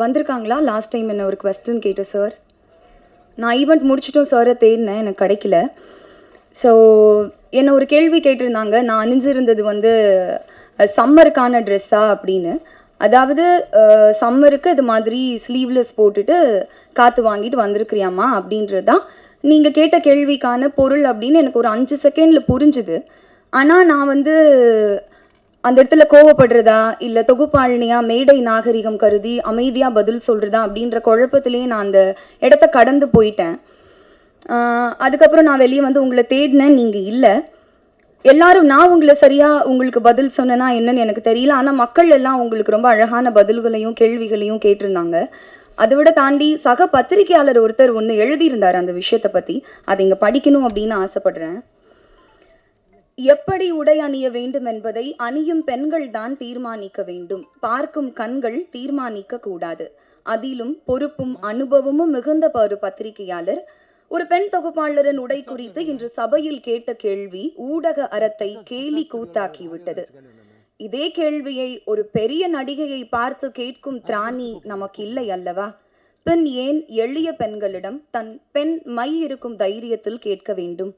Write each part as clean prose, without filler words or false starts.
வந்திருக்காங்களா? Last time என்ன ஒரு கொஸ்டின் கேட்டேன் சார். நான் ஈவெண்ட் முடிச்சிட்டும் சாரை தேடினேன், எனக்கு கிடைக்கல. ஸோ என்ன ஒரு கேள்வி கேட்டிருந்தாங்க, நான் அணிஞ்சிருந்தது வந்து சம்மருக்கான ட்ரெஸ்ஸா அப்படின்னு. அதாவது சம்மருக்கு இது மாதிரி ஸ்லீவ்லெஸ் போட்டுட்டு காற்று வாங்கிட்டு வந்திருக்கிறியாம்மா அப்படின்றது தான் நீங்கள் கேட்ட கேள்விக்கான பொருள் அப்படின்னு எனக்கு ஒரு 5 செகண்டில் புரிஞ்சுது. ஆனால் நான் வந்து அந்த இடத்துல கோவப்படுறதா இல்லை தொகுப்பாளினியா மேடை நாகரிகம் கருதி அமைதியாக பதில் சொல்கிறதா அப்படின்ற குழப்பத்திலே நான் அந்த இடத்த கடந்து போயிட்டேன். அதுக்கப்புறம் நான் வெளியே வந்து உங்களை தேடினேன், நீங்கள் இல்லை. எல்லாரும் நான் உங்களை சரியாக உங்களுக்கு பதில் சொன்னேன்னா என்னன்னு எனக்கு தெரியல. ஆனால் மக்கள் எல்லாம் உங்களுக்கு ரொம்ப அழகான பதில்களையும் கேள்விகளையும் கேட்டிருந்தாங்க. அதை விட தாண்டி சக பத்திரிகையாளர் ஒருத்தர் ஒன்று எழுதியிருந்தார் அந்த விஷயத்தை பற்றி. அதை இங்கே படிக்கணும் அப்படின்னு ஆசைப்படுறேன். எப்படி உடை அணிய வேண்டும் என்பதை அணியும் பெண்கள் தான் தீர்மானிக்க வேண்டும், பார்க்கும் கண்கள் தீர்மானிக்க கூடாது. அதிலும் பொறுப்பும் அனுபவமும் மிகுந்த ஒரு பத்திரிகையாளர் ஒரு பெண் தொகுப்பாளரின் உடை குறித்து இன்று சபையில் கேட்ட கேள்வி ஊடக அறத்தை கேலி கூத்தாக்கிவிட்டது. இதே கேள்வியை ஒரு பெரிய நடிகையை பார்த்து கேட்கும் திராணி நமக்கு இல்லை அல்லவா? பின் ஏன் எளிய பெண்களிடம் தன் பெண் மை இருக்கும் தைரியத்தில் கேட்க வேண்டும்?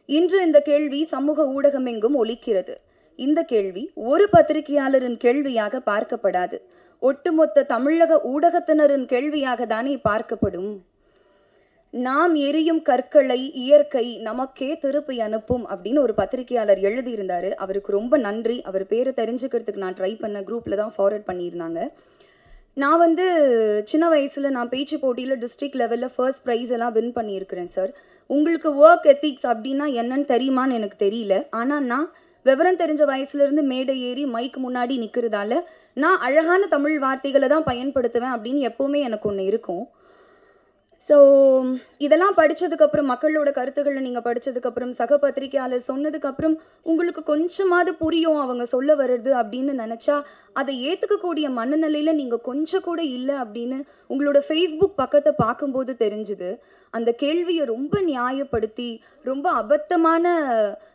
இன்று இந்த கேள்வி சமூக ஊடகம் எங்கும் ஒலிக்கிறது. இந்த கேள்வி ஒரு பத்திரிகையாளரின் கேள்வியாக பார்க்கப்படாது, ஒட்டுமொத்த தமிழக ஊடகத்தினரின் கேள்வியாக தானே பார்க்கப்படும். நாம் எரியும் கற்களை இயற்கை நமக்கே திருப்பி அனுப்பும் அப்படின்னு ஒரு பத்திரிகையாளர் எழுதியிருந்தாரு. அவருக்கு ரொம்ப நன்றி. அவர் பேரை தெரிஞ்சுக்கிறதுக்கு நான் ட்ரை பண்ண குரூப்ல தான் ஃபார்வர்ட் பண்ணியிருந்தாங்க. நான் வந்து சின்ன வயசுல நான் பேச்சு போட்டியில் டிஸ்ட்ரிக்ட் லெவலில் ஃபர்ஸ்ட் ப்ரைஸ் எல்லாம் வின் பண்ணியிருக்கிறேன் சார். உங்களுக்கு ஒர்க் எத்திக்ஸ் அப்படின்னா என்னன்னு தெரியுமான்னு எனக்கு தெரியல. ஆனால் நான் விவரம் தெரிஞ்ச வயசுலேருந்து மேடை ஏறி மைக்கு முன்னாடி நிற்கிறதால நான் அழகான தமிழ் வார்த்தைகளை தான் பயன்படுத்துவேன் அப்படின்னு எப்போவுமே எனக்கு ஒன்று இருக்கும். ஸோ இதெல்லாம் படித்ததுக்கப்புறம் மக்களோட கருத்துக்களை நீங்கள் படித்ததுக்கப்புறம் சக பத்திரிகையாளர் சொன்னதுக்கப்புறம் உங்களுக்கு கொஞ்சமாவது புரியும் அவங்க சொல்ல வருது அப்படின்னு நினச்சா அதை ஏற்றுக்கக்கூடிய மனநிலையில் நீங்கள் கொஞ்சம் கூட இல்லை அப்படின்னு உங்களோட ஃபேஸ்புக் பக்கத்தை பார்க்கும்போது தெரிஞ்சுது. அந்த கேள்வியை ரொம்ப நியாயப்படுத்தி ரொம்ப அபத்தமான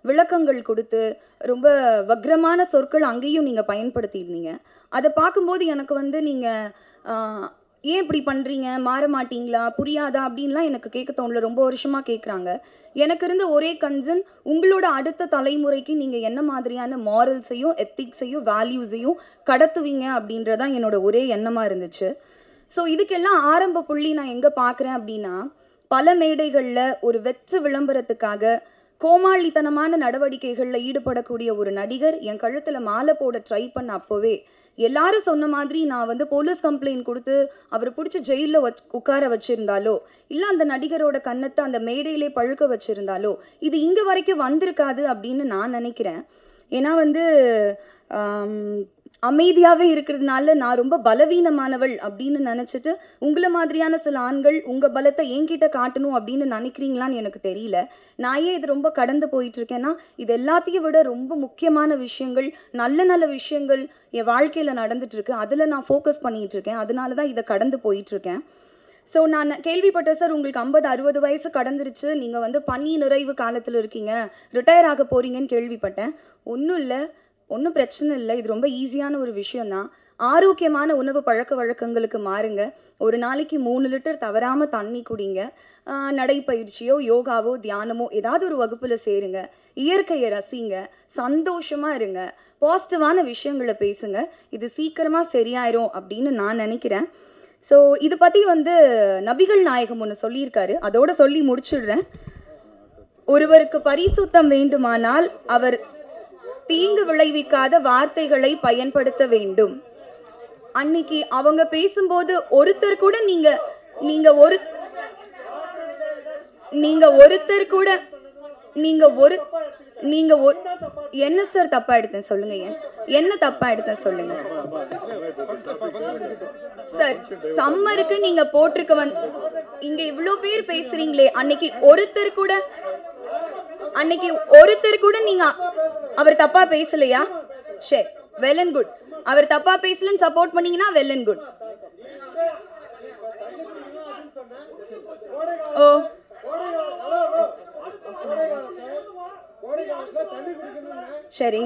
விளக்கங்கள் கொடுத்து ரொம்ப வக்ரமான சொற்கள் அங்கேயும் நீங்கள் பயன்படுத்தியிருந்தீங்க. அதை பார்க்கும்போது எனக்கு வந்து நீங்கள் ஏன் இப்படி பண்ணுறீங்க, மாற மாட்டீங்களா, புரியாதா அப்படின்லாம் எனக்கு கேட்க தோணல. ரொம்ப வருஷமாக கேட்குறாங்க. எனக்கு இருந்த ஒரே கன்சர்ன் உங்களோட அடுத்த தலைமுறைக்கு நீங்கள் என்ன மாதிரியான மாரல்ஸையும் எத்திக்ஸையும் வேல்யூஸையும் கடத்துவீங்க அப்படின்றதான் என்னோட ஒரே எண்ணமாக இருந்துச்சு. ஸோ இதுக்கெல்லாம் ஆரம்ப புள்ளி நான் எங்கே பார்க்குறேன் அப்படின்னா, பல மேடைகளில் ஒரு வெற்று விளம்பரத்துக்காக கோமாளித்தனமான நடவடிக்கைகளில் ஈடுபடக்கூடிய ஒரு நடிகர் என் கழுத்தில் மாலை போட ட்ரை பண்ண அப்போவே எல்லாரும் சொன்ன மாதிரி நான் வந்து போலீஸ் கம்ப்ளைண்ட் கொடுத்து அவர் பிடிச்சி ஜெயிலில் உட்கார வச்சிருந்தாலோ இல்லை அந்த நடிகரோட கன்னத்தை அந்த மேடையிலே பழுக்க வச்சிருந்தாலோ இது இங்கே வரைக்கும் வந்திருக்காது அப்படின்னு நான் நினைக்கிறேன். ஏன்னா வந்து அமைதியாகவே இருக்கிறதுனால நான் ரொம்ப பலவீனமானவள் அப்படின்னு நினச்சிட்டு உங்களை மாதிரியான சில ஆண்கள் உங்கள் பலத்தை என்கிட்ட காட்டணும் அப்படின்னு நினைக்கிறீங்களான்னு எனக்கு தெரியல. நான் ஏன் இது ரொம்ப கடந்து போயிட்டுருக்கேன்னா இது எல்லாத்தையும் விட ரொம்ப முக்கியமான விஷயங்கள் நல்ல நல்ல விஷயங்கள் என் வாழ்க்கையில் நடந்துட்டுருக்கு, அதில் நான் ஃபோக்கஸ் பண்ணிகிட்ருக்கேன். அதனால தான் இதை கடந்து போயிட்டுருக்கேன். ஸோ நான் கேள்விப்பட்டேன் சார் உங்களுக்கு 50-60 வயசு கடந்துருச்சு, நீங்கள் வந்து பணி நிறைவு காலத்தில் இருக்கீங்க, ரிட்டையர் ஆக போகிறீங்கன்னு கேள்விப்பட்டேன். ஒன்றும் இல்லை, ஒன்றும் பிரச்சனை இல்லை, இது ரொம்ப ஈஸியான ஒரு விஷயந்தான். ஆரோக்கியமான உணவு பழக்க வழக்கங்களுக்கு மாறுங்க. ஒரு நாளைக்கு 3 லிட்டர் தவறாமல் தண்ணி குடிங்க. நடைப்பயிற்சியோ யோகாவோ தியானமோ ஏதாவது ஒரு வகுப்பில் சேருங்க. இயற்கையை ரசிங்க, சந்தோஷமாக இருங்க, பாசிட்டிவான விஷயங்களை பேசுங்க. இது சீக்கிரமாக சரியாயிரும் அப்படின்னு நான் நினைக்கிறேன். ஸோ இது பற்றி வந்து நபிகள் நாயகம் ஒன்று சொல்லியிருக்காரு, அதோட சொல்லி முடிச்சுடுறேன். ஒருவருக்கு பரிசுத்தம் வேண்டுமானால் அவர் தீங்கு விளைவிக்காத வார்த்தைகளை பயன்படுத்த வேண்டும். அன்னைக்கு அவங்க பேசும்போது ஒருத்தர் கூட என்ன சார் தப்பா எடுத்தேன் சொல்லுங்க, என்ன தப்பா எடுத்தேன் சொல்லுங்க சார். சம்மருக்கு நீங்க போட்டிருக்க இங்க இவ்ளோ பேர் பேசுறீங்களே, அன்னைக்கு ஒருத்தர் கூட நீங்க அவர் தப்பா பேசலையா? சரி, வெல் அண்ட் குட். அவர் தப்பா பேசலன்னு சப்போர்ட் பண்ணீங்கன்னா வெல் அண்ட் குட். ஓ சரி,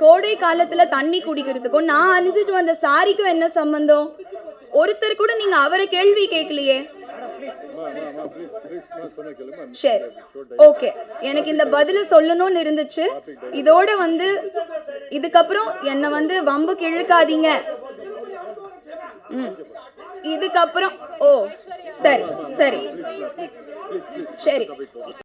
கோடை காலத்துல தண்ணி குடிக்கிறதுக்கும் நான் அணிஞ்சிட்டு வந்த சாரிக்கும் என்ன சம்பந்தம்? ஒருத்தர் கூட நீங்க அவரை கேள்வி கேட்கலையே. சரி, ஓகே, எனக்கு இந்த பதில சொல்லணும்னு இருந்துச்சு. இதோட வந்து இதுக்கப்புறம் என்ன வந்து வம்புக்கு இழுக்காதீங்க. இதுக்கப்புறம் ஓ சரி சரி சரி.